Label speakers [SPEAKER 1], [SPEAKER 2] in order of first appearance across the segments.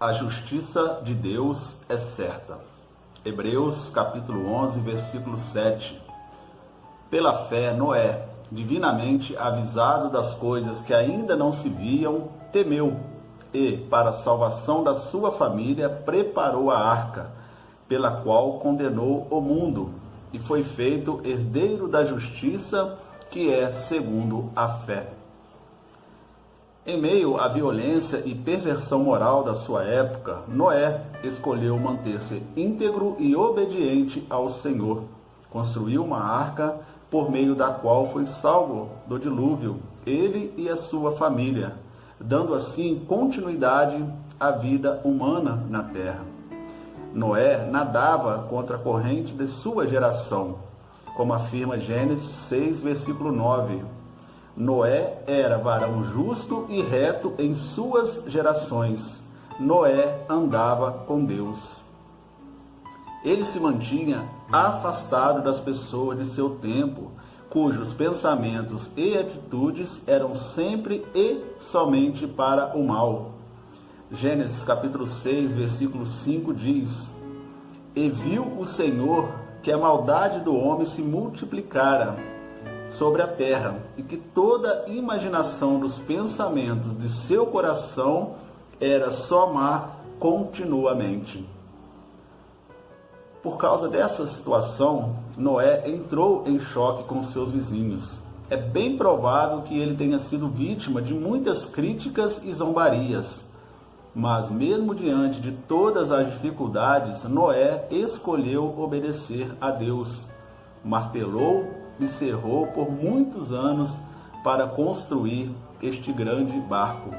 [SPEAKER 1] A justiça de Deus é certa. Hebreus capítulo 11, versículo 7. Pela fé, Noé, divinamente avisado das coisas que ainda não se viam, temeu e, para a salvação da sua família, preparou a arca, pela qual condenou o mundo, e foi feito herdeiro da justiça, que é segundo a fé. Em meio à violência e perversão moral da sua época, Noé escolheu manter-se íntegro e obediente ao Senhor. Construiu uma arca por meio da qual foi salvo do dilúvio, ele e a sua família, dando assim continuidade à vida humana na terra. Noé nadava contra a corrente de sua geração, como afirma Gênesis 6, versículo 9. Noé era varão justo e reto em suas gerações. Noé andava com Deus. Ele se mantinha afastado das pessoas de seu tempo, cujos pensamentos e atitudes eram sempre e somente para o mal. Gênesis capítulo 6, versículo 5 diz: E viu o Senhor que a maldade do homem se multiplicara sobre a terra, e que toda imaginação dos pensamentos de seu coração era só má continuamente. Por causa dessa situação, Noé entrou em choque com seus vizinhos. É bem provável que ele tenha sido vítima de muitas críticas e zombarias. Mas mesmo diante de todas as dificuldades, Noé escolheu obedecer a Deus. Martelou e cerrou por muitos anos para construir este grande barco.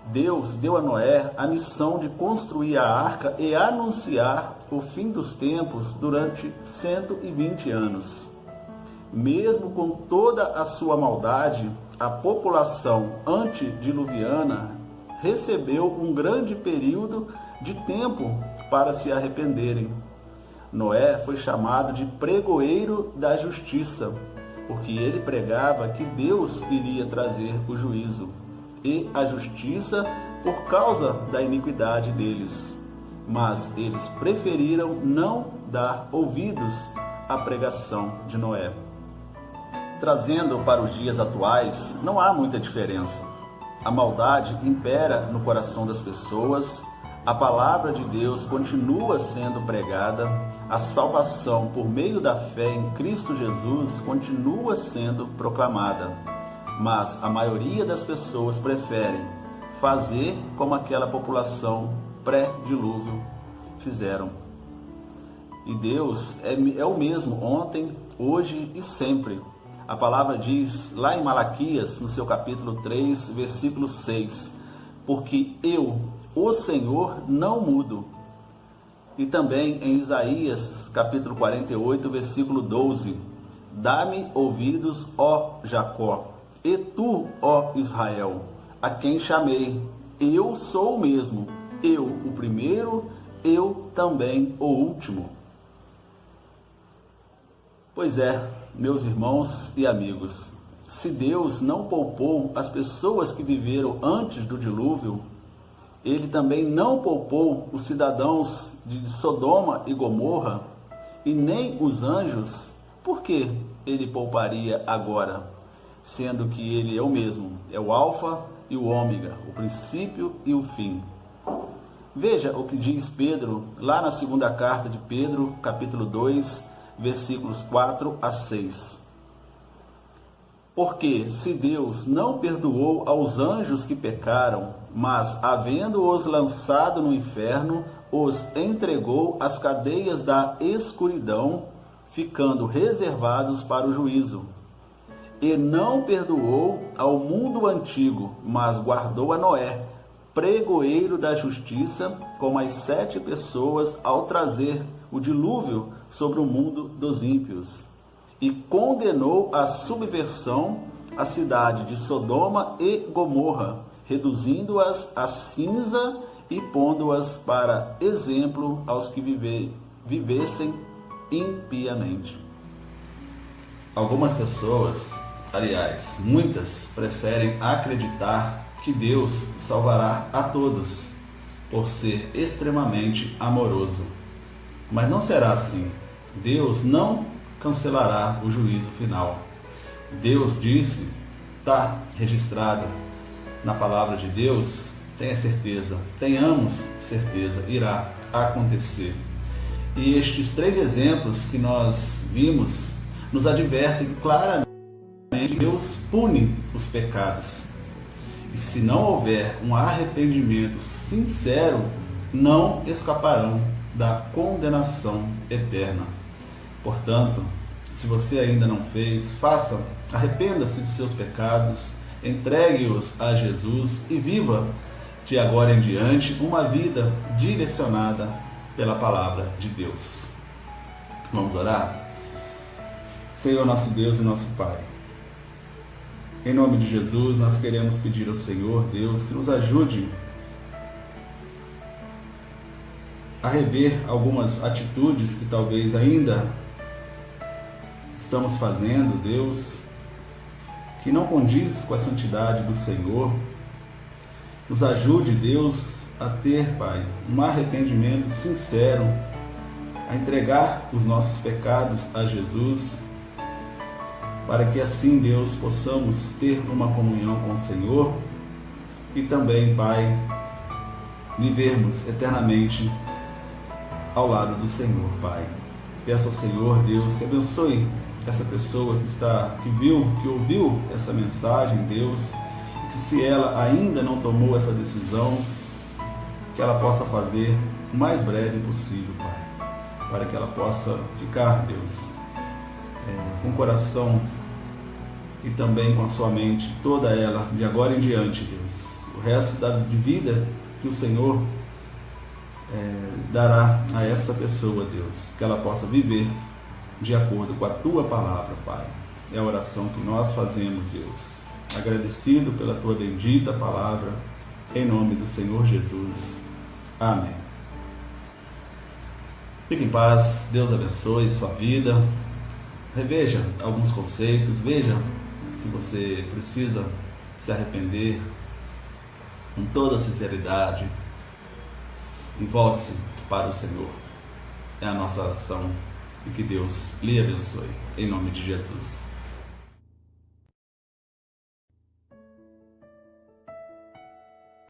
[SPEAKER 1] Deus deu a Noé a missão de construir a arca e anunciar o fim dos tempos durante 120 anos. Mesmo com toda a sua maldade, a população antediluviana recebeu um grande período de tempo para se arrependerem. Noé foi chamado de pregoeiro da justiça, porque ele pregava que Deus iria trazer o juízo e a justiça por causa da iniquidade deles. Mas eles preferiram não dar ouvidos à pregação de Noé. Trazendo para os dias atuais, não há muita diferença. A maldade impera no coração das pessoas, a palavra de Deus continua sendo pregada, a salvação por meio da fé em Cristo Jesus continua sendo proclamada, mas a maioria das pessoas preferem fazer como aquela população pré-dilúvio fizeram. E Deus é o mesmo ontem, hoje e sempre. A palavra diz lá em Malaquias, no seu capítulo 3, versículo 6, porque eu, o Senhor, não mudo. E também em Isaías, capítulo 48, versículo 12, dá-me ouvidos, ó Jacó, e tu, ó Israel, a quem chamei, eu sou o mesmo, eu o primeiro, eu também o último. Pois é, meus irmãos e amigos, se Deus não poupou as pessoas que viveram antes do dilúvio, ele também não poupou os cidadãos de Sodoma e Gomorra, e nem os anjos. Por que ele pouparia agora? Sendo que ele é o mesmo, é o alfa e o ômega, o princípio e o fim. Veja o que diz Pedro, lá na segunda carta de Pedro, capítulo 2, versículos 4 a 6. Porque se Deus não perdoou aos anjos que pecaram, mas, havendo-os lançado no inferno, os entregou às cadeias da escuridão, ficando reservados para o juízo. E não perdoou ao mundo antigo, mas guardou a Noé, pregoeiro da justiça, com as 7 pessoas, ao trazer o dilúvio sobre o mundo dos ímpios. E condenou a subversão a cidade de Sodoma e Gomorra, reduzindo-as a cinza e pondo-as para exemplo aos que vivessem impiamente. Algumas pessoas, aliás, muitas, preferem acreditar que Deus salvará a todos, por ser extremamente amoroso. Mas não será assim. Deus não cancelará o juízo final. Deus disse, está registrado na palavra de Deus, tenha certeza, tenhamos certeza, irá acontecer. E estes 3 exemplos que nós vimos nos advertem claramente que Deus pune os pecados. E se não houver um arrependimento sincero, não escaparão da condenação eterna. Portanto, se você ainda não fez, faça, arrependa-se de seus pecados, entregue-os a Jesus e viva de agora em diante uma vida direcionada pela palavra de Deus. Vamos orar? Senhor nosso Deus e nosso Pai, em nome de Jesus, nós queremos pedir ao Senhor, Deus, que nos ajude a rever algumas atitudes que talvez ainda estamos fazendo, Deus, que não condiz com a santidade do Senhor. Nos ajude, Deus, a ter, Pai, um arrependimento sincero, a entregar os nossos pecados a Jesus, para que assim, Deus, possamos ter uma comunhão com o Senhor e também, Pai, vivermos eternamente ao lado do Senhor, Pai. Peço ao Senhor, Deus, que abençoe essa pessoa que ouviu essa mensagem, Deus, e que se ela ainda não tomou essa decisão, que ela possa fazer o mais breve possível, Pai, para que ela possa ficar, Deus, com o coração e também com a sua mente, toda ela, de agora em diante, Deus, o resto de vida que o Senhor dará a esta pessoa, Deus, que ela possa viver de acordo com a Tua palavra, Pai. É a oração que nós fazemos, Deus, agradecido pela Tua bendita palavra, em nome do Senhor Jesus. Amém. Fique em paz, Deus abençoe sua vida. Reveja alguns conceitos, veja se você precisa se arrepender com toda sinceridade e volte-se para o Senhor. É a nossa oração e que Deus lhe abençoe, em nome de Jesus.